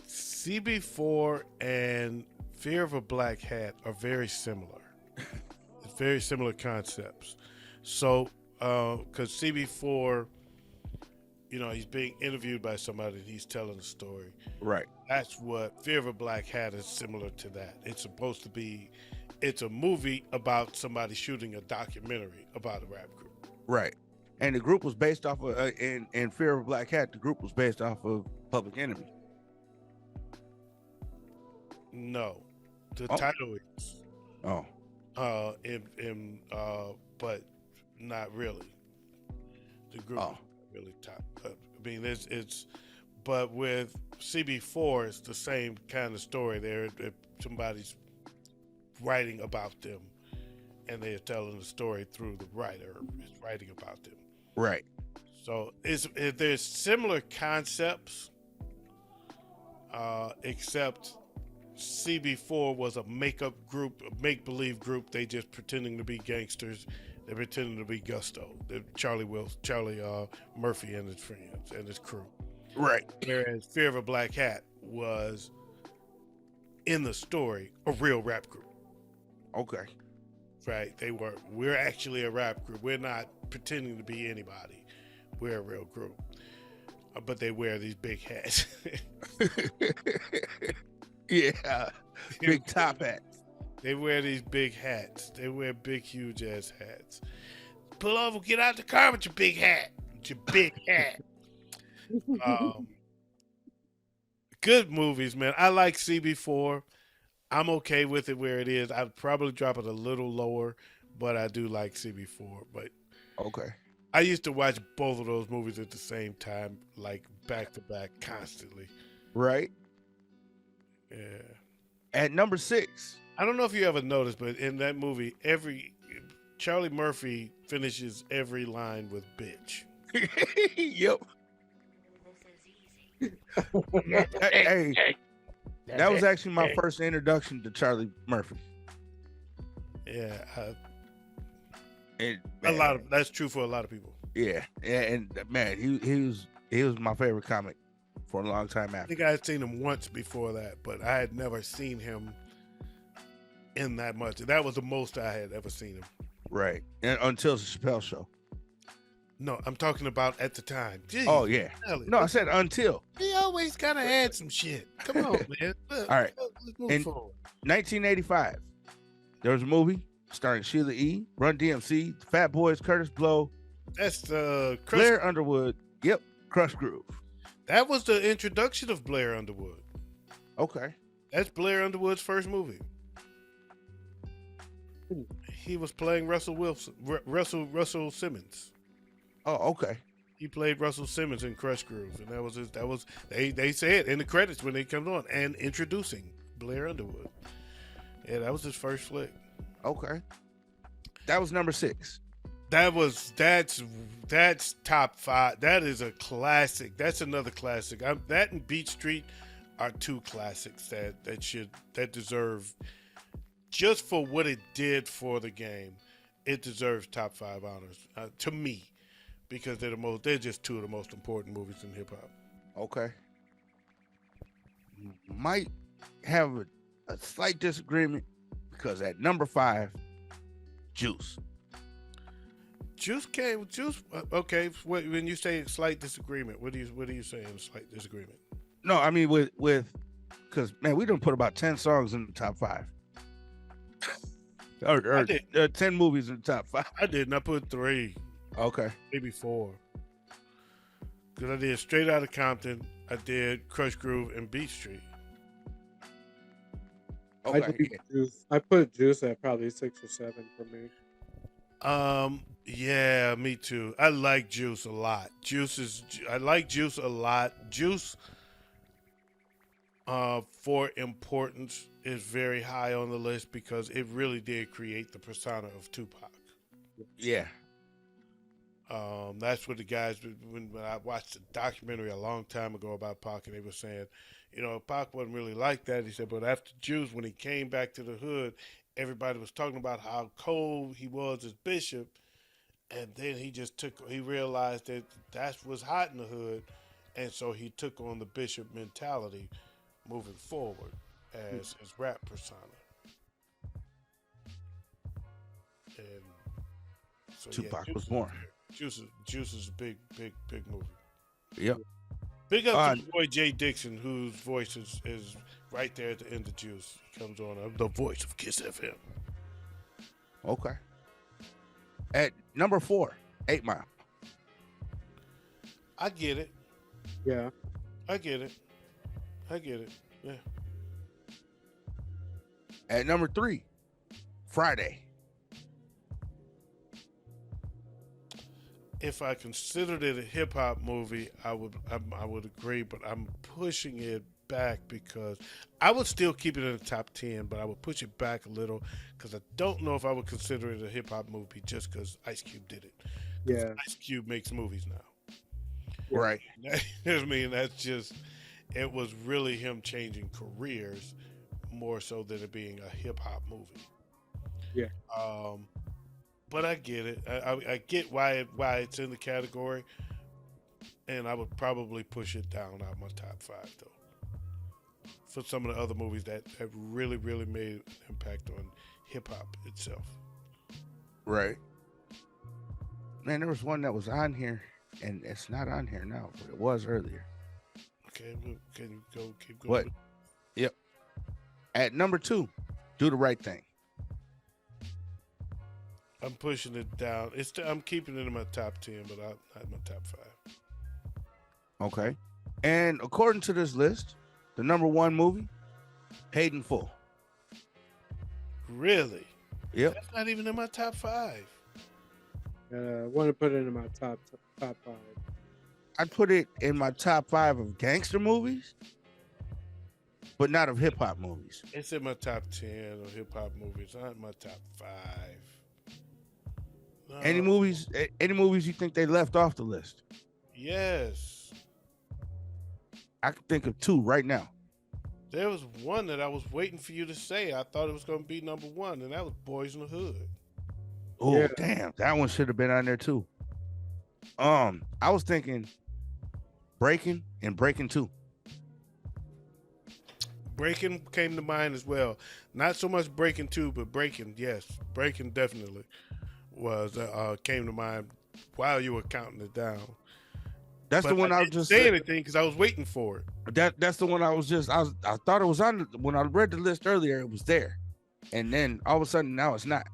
CB4 and Fear of a Black Hat are very similar. It's very similar concepts. So, because CB4, he's being interviewed by somebody and he's telling a story. Right. That's what Fear of a Black Hat is similar to that. It's a movie about somebody shooting a documentary about a rap group. Right. And the group was based off of, in Fear of a Black Hat, the group was based off of Public Enemy. No, the Oh. title is, Oh. but not really. The group Oh. is not really top. I mean, but with CB4, it's the same kind of story. Somebody's writing about them, and they're telling the story through the writer is writing about them. Right. So there's similar concepts, except CB4 was a make-up group, a make-believe group. They just pretending to be gangsters. They're pretending to be Gusto. They're Charlie Murphy and his friends and his crew. Right. Whereas Fear of a Black Hat was, in the story, a real rap group. Okay. Right? We're actually a rap group. We're not pretending to be anybody. We're a real group. But they wear these big hats. Yeah. Big top hats. They wear these big hats. They wear big, huge ass hats. Pull over, get out the car with your big hat. With your big hat. Good movies, man. I like CB4. I'm okay with it where it is. I'd probably drop it a little lower, but I do like CB4. But Okay. I used to watch both of those movies at the same time, like back to back, constantly. Right. Yeah. At number 6. I don't know if you ever noticed, but in that movie, Charlie Murphy finishes every line with "bitch." Yep. Hey, that was actually my first introduction to Charlie Murphy. Yeah, And that's true for a lot of people. yeah, and man, he was my favorite comic for a long time I after. think I had seen him once before that, but I had never seen him in that much. That was the most I had ever seen him. Right. And until the Chappelle show. No, I'm talking about at the time. Jeez, Oh yeah. Ellie, No, I said until he always gotta add some shit. Come on, man. Look, All right. let's move And- forward. 1985. There was a movie starring Sheila E., Run DMC, Fat Boys, Curtis Blow, That's Crush. Blair Underwood. Yep. Crush Groove. That was the introduction of Blair Underwood. Okay. That's Blair Underwood's first movie. He was playing Russell Simmons. Oh, okay. He played Russell Simmons in Crush Groove, and they said in the credits when they come on and introducing Blair Underwood. Yeah, that was his first flick. Okay. That was number 6. That's top 5. That is a classic. That's another classic. That and Beach Street are two classics that deserve, just for what it did for the game, it deserves top 5 honors to me, because they're just two of the most important movies in hip hop. Okay. Might have a slight disagreement because at number 5, Juice. Juice. Okay, when you say slight disagreement, what are you saying? Slight disagreement. No, I mean with because man, we done put about 10 songs in the top 5. or 10 movies in the top 5. I didn't. I put 3, Okay. maybe 4. Because I did Straight Outta Compton, I did Crush Groove, and Beat Street. Okay. I put Juice at probably 6 or 7 for me. Yeah, me too. I like Juice a lot. I like Juice a lot. Juice, for importance, is very high on the list because it really did create the persona of Tupac. Yeah. That's what the guys, when I watched a documentary a long time ago about Pac, and they were saying, Pac wasn't really like that. He said, but after Juice, when he came back to the hood, everybody was talking about how cold he was as Bishop, and then he realized that was hot in the hood, and so he took on the Bishop mentality moving forward as his rap persona. And so Tupac Juice was born. Juice is a big movie. Yep. Big up to the boy Jay Dixon, whose voice is right there at the end of Juice. He comes on, the voice of Kiss FM. Okay. At number 4, 8 Mile. I get it. Yeah. I get it. Yeah. At number 3, Friday. If I considered it a hip hop movie, I would agree, but I'm pushing it back because I would still keep it in the top 10, but I would push it back a little because I don't know if I would consider it a hip hop movie just because Ice Cube did it. Yeah. Ice Cube makes movies now. Right. I mean, it was really him changing careers more so than it being a hip hop movie. Yeah. But I get it. I get why it's in the category, and I would probably push it down out my top 5 though. For some of the other movies that have really, really made an impact on hip hop itself. Right. Man, there was one that was on here, and it's not on here now, but it was earlier. Okay, can you keep going? What? Yep. At number 2, Do the Right Thing. I'm pushing it down. I'm keeping it in my top 10, but not my top 5. Okay. And according to this list, the number 1 movie, Paid in Full. Really? Yep. That's not even in my top 5. I want to put it in my top 5. I'd put it in my top 5 of gangster movies, but not of hip hop movies. It's in my top 10 of hip hop movies, not in my top 5. No. Any movies you think they left off the list? Yes. I can think of 2 right now. There was one that I was waiting for you to say. I thought it was going to be number 1, and that was Boys in the Hood. Oh, Yeah. damn. That one should have been on there too. I was thinking Breaking and Breaking 2. Breaking came to mind as well. Not so much Breaking 2, but Breaking, yes. Breaking definitely was came to mind while you were counting it down. That's But the one I was didn't just say anything because I was waiting for it. that's the one I thought it was on when I read the list earlier, it was there. And then all of a sudden now it's not.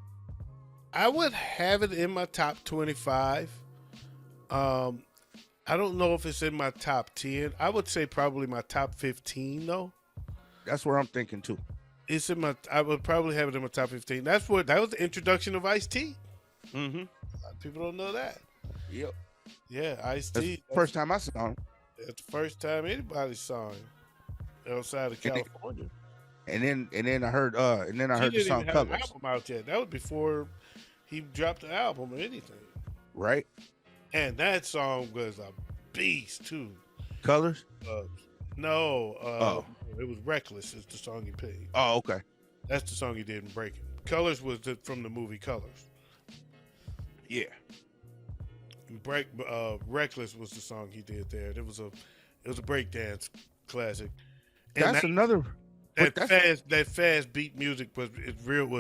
I would have it in my top 25. I don't know if it's in my top 10. I would say probably my top 15 though. That's where I'm thinking too. It's in my. I would probably have it in my top 15. That was the introduction of Ice-T. Mm-hmm. A lot of people don't know that. Yep. Yeah, That's Ice-T. the first time I saw him. That's the first time anybody saw him outside of California. And then I heard the He song didn't even have an Colors. album out yet. That was before he dropped the album or anything. Right? And that song was a beast too. Colors? No, it was Reckless is the song he played. Oh, okay. That's the song he did in Breaking. Colors was from the movie Colors. Yeah. Reckless was the song he did there. It was a breakdance classic. That's another That fast beat music was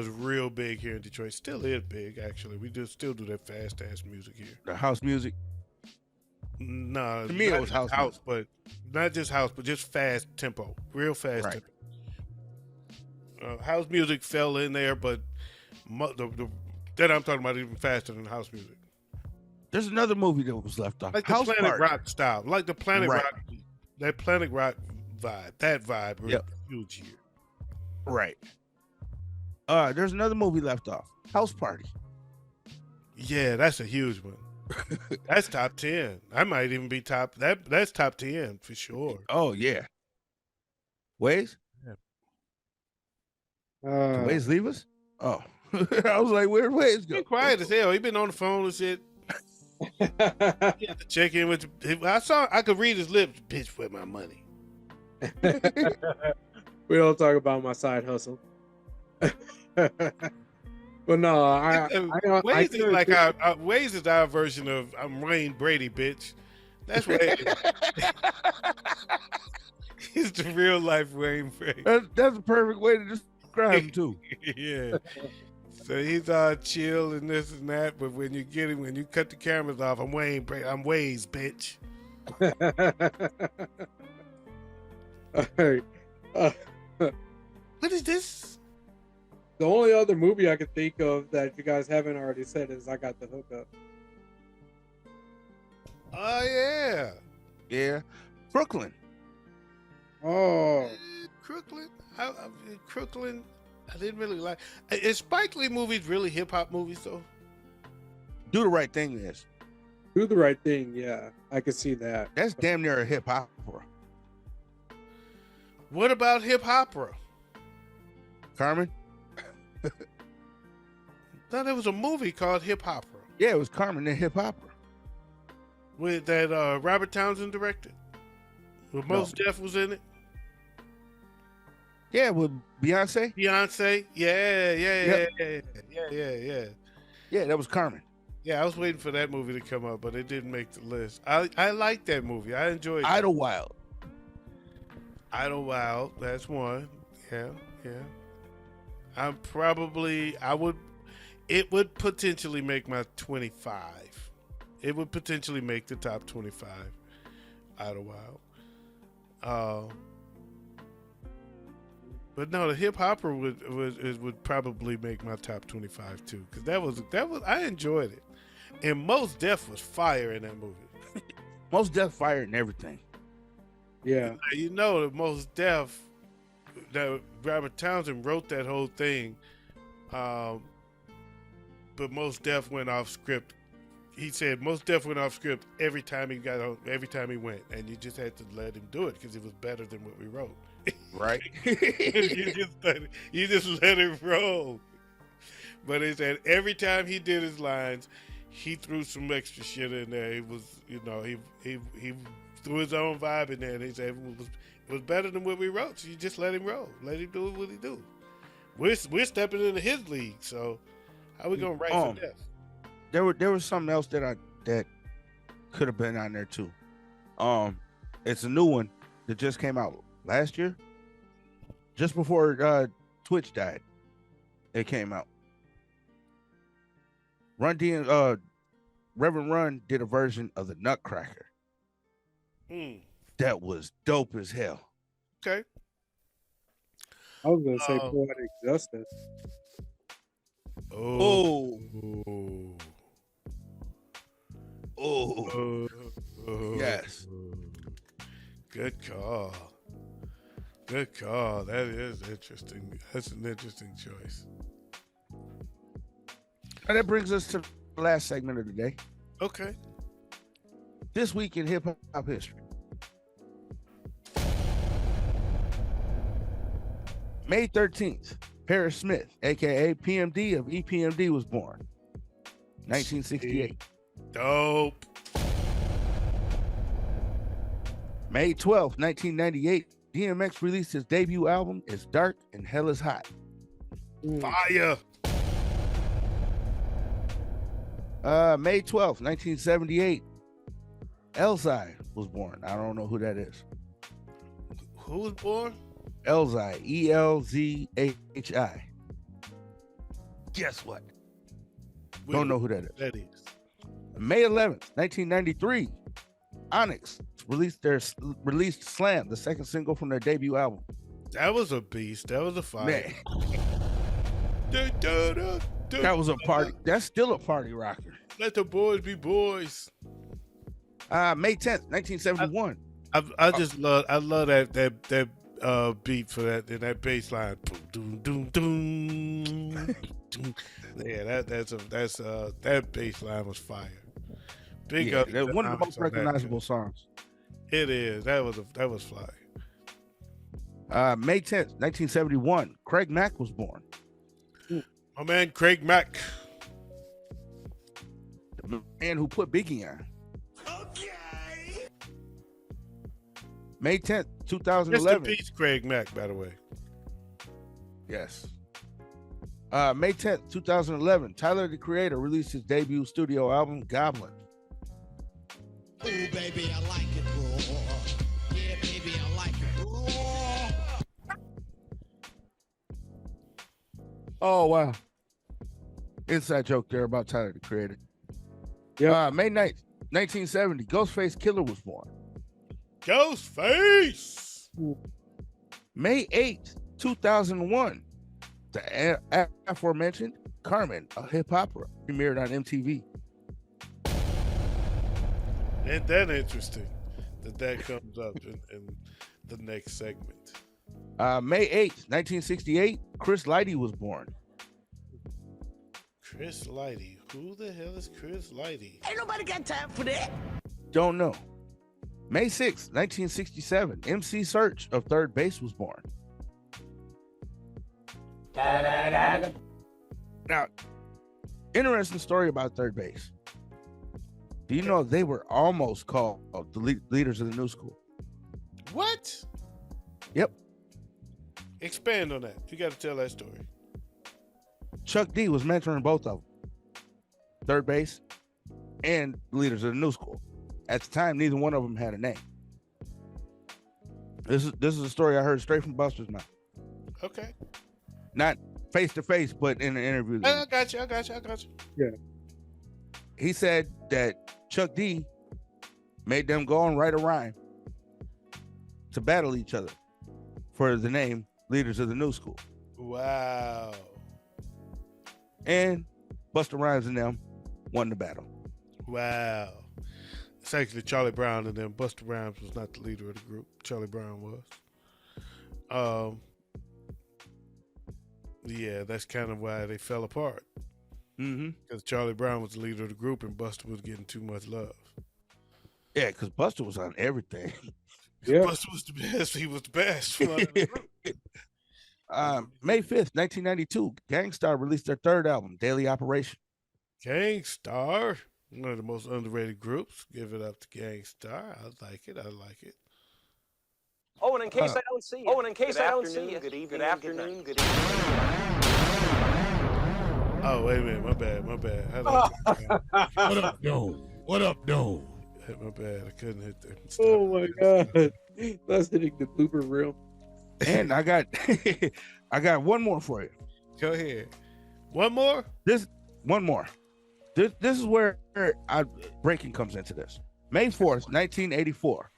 real big here in Detroit. Still is big actually. We still do that fast ass music here. the house music. No, To me, it was house, but not just house, but just fast tempo, real fast Right. tempo. House music fell in there, but that I'm talking about even faster than house music, There's another movie that was left off. like the House Planet Party. Rock style, like the Planet Right. Rock, that Planet Rock vibe. That vibe was Yep. huge here. Right. There's another movie left off. House Party. Yeah, that's a huge one. That's top 10. I might even be top. That's top 10 for sure. Oh yeah. Waze? Did Waze leave us? Oh. I was like, where'd Waze go? He quiet as hell. He been on the phone and shit. He had to check in with. I could read his lips. Bitch, where my money? We don't talk about my side hustle. But no, Waze is like Waze is our version of I'm Wayne Brady, bitch. That's what he's the real life Wayne Brady. That's a perfect way to describe him too. Yeah. So he's all chill and this and that, but when you get him, when you cut the cameras off, I'm Wayne Brady. I'm Waze, bitch. Alright. What is this? The only other movie I could think of that you guys haven't already said is I Got the Hookup. Oh yeah. Yeah. Brooklyn. Oh, Crooklyn. Crooklyn. I didn't really like. Is Spike Lee movies really hip hop movies though? Do the Right Thing is. Do the Right Thing. Yeah, I could see that. That's damn near a hip hop opera. What about hip opera? Carmen? No, there was a movie called Hip Opera Yeah, it was Carmen in hip opera. with that Robert Townsend directed. With Mos Def was in it. Yeah, with Beyonce. Beyonce. Yeah. Yeah, that was Carmen. Yeah, I was waiting for that movie to come up, but it didn't make the list. I like that movie. I enjoyed it. Idlewild. Idlewild, that's one. Yeah. It would potentially make my 25. It would potentially make the top 25. Idlewild. But no, the hip hopper would probably make my top 25 too, because that was I enjoyed it, and Mos Def was fire in that movie. Most Def fired and everything. Yeah. You know that Mos Def, that Robert Townsend wrote that whole thing, but Mos Def went off script. He said Mos Def went off script every time he went, and you just had to let him do it because it was better than what we wrote. Right? you just let it roll. But he said every time he did his lines, he threw some extra shit in there. He was, he threw his own vibe in there, and he said it was better than what we wrote. So you just let him roll, let him do what he do. We're stepping into his league, so how we gonna write for Def? There was something else that could have been on there too. It's a new one that just came out last year. just before Twitch died. It came out. Reverend Run did a version of the Nutcracker. That was dope as hell. Okay. I was gonna say poetic justice. Oh. Yes. Good call. Good call. That is interesting. That's an interesting choice. And that brings us to the last segment of the day. Okay. This week in hip hop history. May 13th, Paris Smith, aka PMD of EPMD, was born. 1968. Dope. May 12th, 1998, DMX released his debut album, It's Dark and Hell is Hot. Fire. May 12th, 1978, Elzhi was born. I don't know who that is. Who was born? Elzhi, Elzhi. Guess what? Don't know who that is. That is. May 11th, 1993, Onyx released Slam, the second single from their debut album. That was a beast. That was a fire. Man, that was a party. That's still a party rocker. Let the boys be boys. May 10th, 1971. I love that beat for that and that bass line. Doom, doom, doom. Yeah, that bass line was fire. Big up. They're one of the most recognizable songs. It is. That was fire. May 10th, 1971, Craig Mack was born. My man Craig Mack. The man who put Biggie on. Okay. May 10th, 2011. Mr. Peace, Craig Mack, by the way. Yes. May 10th, 2011, Tyler, the Creator, released his debut studio album, Goblin. Ooh, baby, I like it raw. Yeah, baby, I like it raw. Oh, wow. Inside joke there about Tyler, the Creator. Yeah. May 9th, 1970, Ghostface Killer was born. Ghostface! May 8th, 2001, the aforementioned Carmen, a hip opera, premiered on MTV. Ain't that interesting that comes up in the next segment? May 8th, 1968, Chris Lighty was born. Chris Lighty. Who the hell is Chris Lighty? Ain't nobody got time for that. Don't know. May 6th, 1967, MC Search of Third Base was born. Now, interesting story about Third Base. Do you know they were almost called the leaders of the new school? What? Yep. Expand on that. You got to tell that story. Chuck D was mentoring both of them, Third Base and the leaders of the new school. At the time, neither one of them had a name. This is a story I heard straight from Buster's mouth. Okay. Not face to face, but in an interview. I got you. Yeah. He said that Chuck D made them go and write a rhyme to battle each other for the name Leaders of the New School. Wow. And Busta Rhymes and them won the battle. Wow. It's actually Charlie Brown and them. Busta Rhymes was not the leader of the group. Charlie Brown was. Yeah, that's kind of why they fell apart. Because Charlie Brown was the leader of the group and Busta was getting too much love. Yeah, because Busta was on everything. Yeah. Busta was the best. He was the best. May 5th, 1992, Gangstar released their third album, Daily Operation. Gangstar, one of the most underrated groups. Give it up to Gangstar. I like it. Oh, and in case I don't see you. Good evening. Good afternoon. Good evening. Oh, wait a minute. My bad. I like What up, though? My bad. I couldn't hit that. Oh my god. That's hitting the blooper reel. And I got I got one more for you. Go ahead. One more? One more. This is where Breaking comes into this. May 4th, 1984.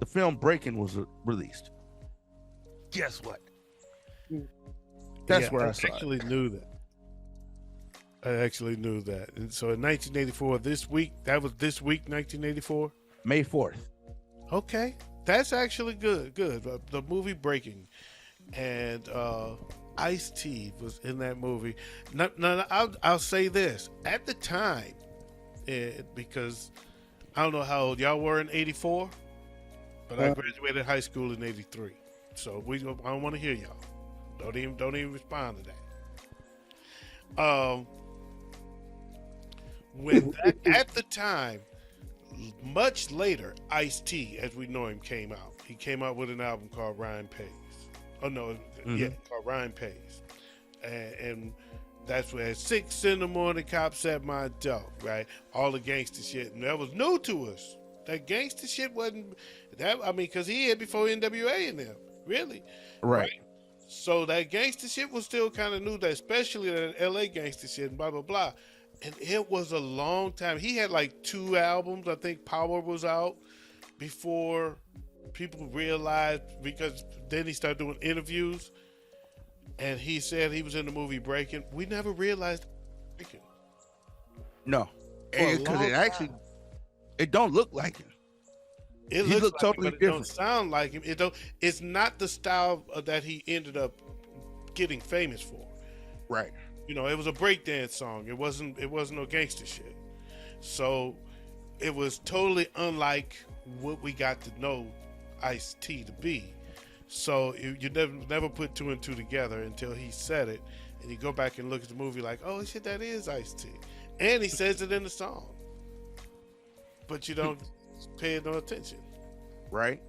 The film Breaking was released. Guess what? That's where I saw it. I actually knew that. And so in 1984, this week, 1984? May 4th. Okay. That's actually good. The movie Breaking. And Ice-T was in that movie. Now, I'll say this. At the time, because I don't know how old y'all were in 84, but I graduated high school in 83. So I don't want to hear y'all. Don't even respond to that. At the time, much later, Ice-T, as we know him, came out. He came out with an album called Rhyme Pays. Oh no, called Rhyme Pays, and that's where at 6 a.m, cops at my door, right? All the gangster shit, and that was new to us. That gangster shit wasn't that. I mean, because he had before NWA in them, really, right? So that gangster shit was still kind of new, that especially that LA gangster shit and blah blah blah. And it was a long time. He had like 2 albums. I think Power was out before people realized, because then he started doing interviews and he said he was in the movie Breaking. We never realized Breaking. No, because it don't look like him. He looks like totally him, but different. It don't sound like him. It's not the style that he ended up getting famous for. Right. You know, it was a breakdance song. It wasn't no gangster shit. So it was totally unlike what we got to know Ice-T to be. So you never put 2 and 2 together until he said it, and you go back and look at the movie like, oh shit, that is Ice-T, and he says it in the song, but you don't pay no attention. Right.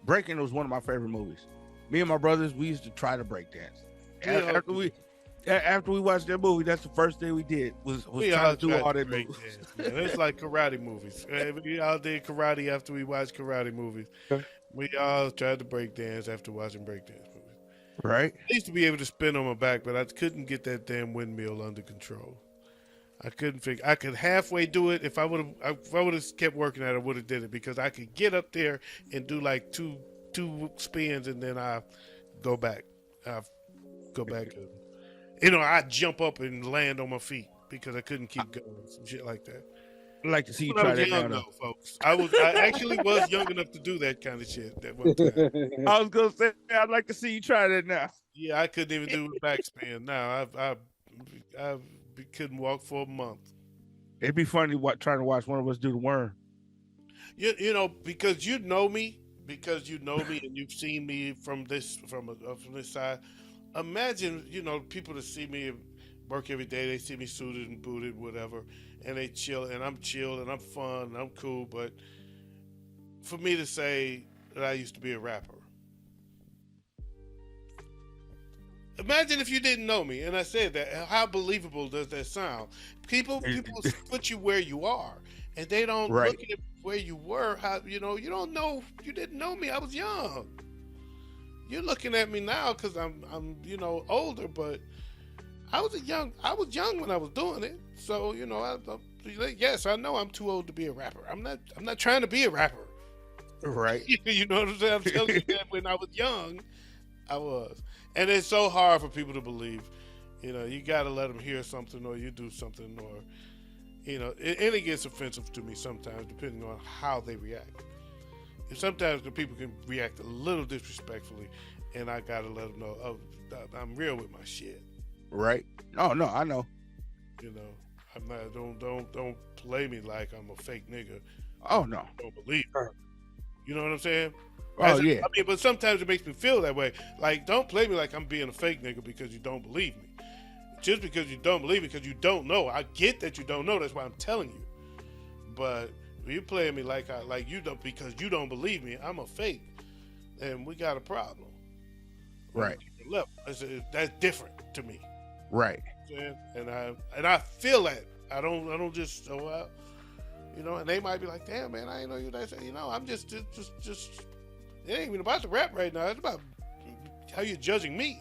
Breaking was one of my favorite movies. Me and my brothers, we used to try to break dance. After we watched that movie, that's the first thing we did was try to do all that movies. It's like karate movies. We all did karate after we watched karate movies. We all tried to break dance after watching breakdance movies. Right. I used to be able to spin on my back, but I couldn't get that damn windmill under control. I couldn't figure. I could halfway do it. If I would have kept working at it, I would have did it, because I could get up there and do like two spins, and then I go back. I jump up and land on my feet because I couldn't keep going. Some shit like that. I'd like to see you try that now, though, folks. I actually was young enough to do that kind of shit that one time. I was gonna say, I'd like to see you try that now. Yeah, I couldn't even do a backspin. Now I couldn't walk for a month. It'd be funny trying to watch one of us do the worm. You know, because you know me, and you've seen me from this side. Imagine, people that see me work every day, they see me suited and booted, whatever, and they chill, and I'm chill, and I'm fun, and I'm cool. But for me to say that I used to be a rapper, imagine if you didn't know me and I said that. How believable does that sound? People put you where you are, and they don't look at where you were. How you don't know, you didn't know me. I was young. You're looking at me now because I'm older, but I was young when I was doing it. So yes, I know I'm too old to be a rapper. I'm not trying to be a rapper. Right. You know what I'm saying? I'm telling you that when I was young, I was. And it's so hard for people to believe. You got to let them hear something, or you do something, or and it gets offensive to me sometimes, depending on how they react. And sometimes the people can react a little disrespectfully, and I gotta let them know, I'm real with my shit. Right. Oh no, I know. I'm not. Don't play me like I'm a fake nigga. Oh no. Don't believe her. You know what I'm saying? Yeah. I mean, but sometimes it makes me feel that way. Like, don't play me like I'm being a fake nigga because you don't believe me. Just because you don't believe me, because you don't know. I get that you don't know. That's why I'm telling you. But you playing me like you don't, because you don't believe me, I'm a fake, and we got a problem. Right. That's different to me. Right. And I feel that. I don't just so and they might be like, damn man, I didn't know you that. I'm just It ain't even about the rap right now. It's about how you're judging me.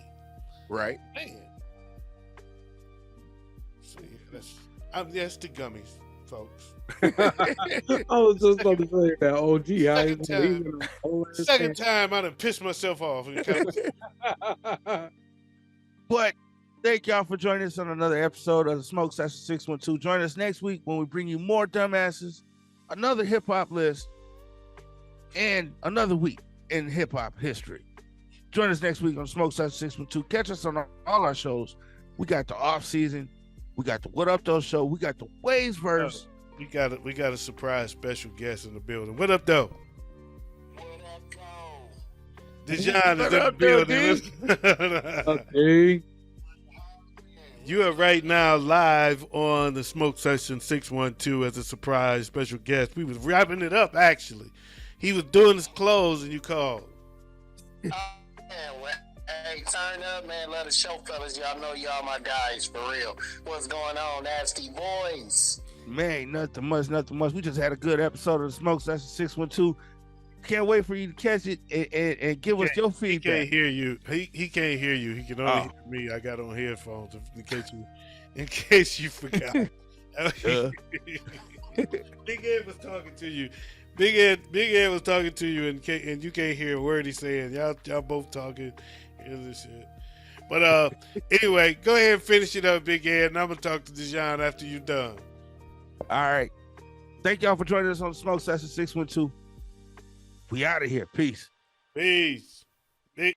Right. Man. So yeah, that's the gummies, folks. I was just about to say that OG. Second time. Second time I done pissed myself off. But thank y'all for joining us on another episode of the Smoke Session 612. Join us next week when we bring you more dumbasses, another hip hop list, and another week in hip hop history. Join us next week on Smoke Session 612. Catch us on all our shows. We got the off season, we got the What Up Though show, we got the Waves verse. We got a surprise special guest in the building. What up though? Dijon is in the building. Okay. You are right now live on the Smoke Session 612 as a surprise special guest. We was wrapping it up actually. He was doing his clothes and you called. Hey, turn up, man. Let us show, fellas. Y'all know y'all my guys for real. What's going on, nasty boys? Man, nothing much. We just had a good episode of the Smoke Session 612. Can't wait for you to catch it and give us your feedback. He can't hear you. He can't hear you. He can only hear me. I got on headphones in case you forgot. Big Ed was talking to you. Big Ed was talking to you, and you can't hear a word he's saying. Y'all both talking and this shit. But anyway, go ahead and finish it up, Big Ed, and I'm gonna talk to Dijon after you're done. All right. Thank y'all for joining us on Smoke Session 612. We out of here. Peace. Peace.